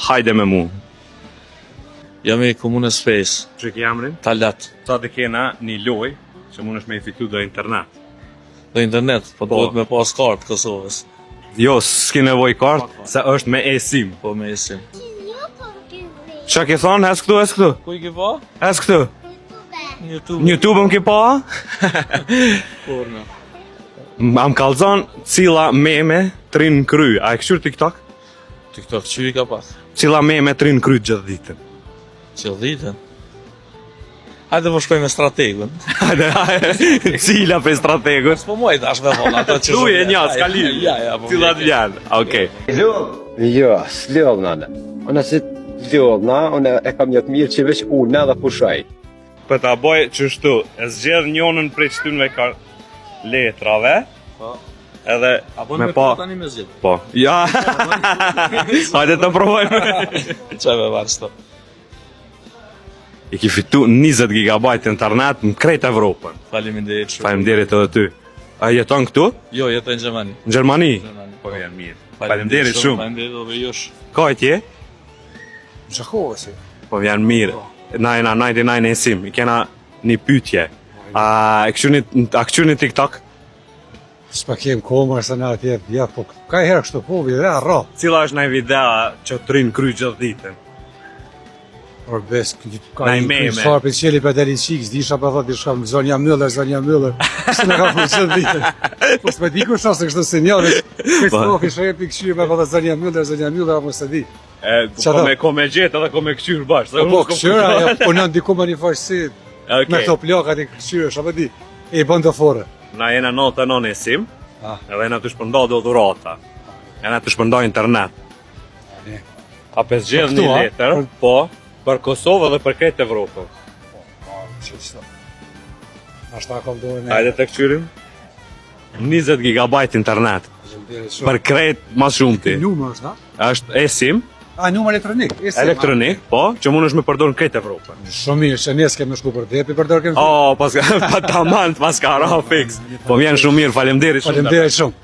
hajde me mu. Jam i komunës Fejs, Që ki jamrin? Talat. Sa të kena një loj që mund është me i fitu do internet. Dhe internet, po duhet me pas kartë Kosovës. Jo, s'ki nevoj kartë, se është me e-sim. Po me isim. Qa ki thonë, hes këtu? Ku i ki pa? Hes këtu? YouTube. YouTube më ki pa? Porno. Am kalzon cila meme trin kry. A e këshur TikTok? TikTok, që i ka pas? Cila meme trin kry gjithë ditën. Qëllë ditën. Hajde po shkoj me strategun. Cila për strategut? Po muaj tash me vola ato që... Luj e një, s'ka lidhje. Ja, po. Cilat vjen. Okej. Jo, s'lodh nana. Ona si lodh na, ona e kam një të mirë që veç unë dhe pushoj. Për ta boj qështu, e zgjedh njonën prej qëtynve ka letrave, Po. edhe Apo me me pa... pa tani me zgjidh. Po. Ja. Hajde të provojmë. Çaj me varsto. I ki fitu 20 GB internet në krejt Evropën. Faleminderit shumë. Faleminderit edhe ty. A jeton këtu? Jo, jetoj në Gjermani. Në Gjermani? Gjermani. Po vjen mirë. Faleminderit shumë. Faleminderit edhe jush. Ka e tje? Gjakovë si. Po vjen mirë. Na jena 99 e sim. I kena një pytje. A këqyr një TikTok? S'pa kem komër se na atje, ja, po ka herë kështu po, videa rro. Cila është një videa që të rinë kry gjithë ditën? Por bes, ka Na i një meme. kryesar për qeli për deli qiks, disha për thot, dishka më zonja Müller, se në ka funksion ditën. Po s'me di kush se kështu sinjale, Kristofi shërë për këqyri me për thot zonja Müller, apo se di. Ko me gjetë edhe ko me këqyr bashkë. Po këqyra, ajo punon diku me një faqësi, me Okej. këto plakat e këqyre, shë di, e i bën të fore. Na jena 99 e sim, Ah. edhe jena të shpënda do dhurata. Jena të shpënda internet. Ne. A pe zgjedh Për këtu, një a? letër, po, për Kosovë dhe për krejt Evropën. Ashta kom dore ne. Hajde të këqyrim. 20 GB internet. Për krejt mas shumëti. Numër është, na? Është e-sim, A, numër elektronik. elektronik, po, që mund është me përdor në krejt Evropën. Shumë mirë, që nes kemi shku për depi, përdor kemi. Oh, pas ka, tamam, pas ka ra fix. Po vjen shumë mirë, faleminderit shumë. Faleminderit shumë.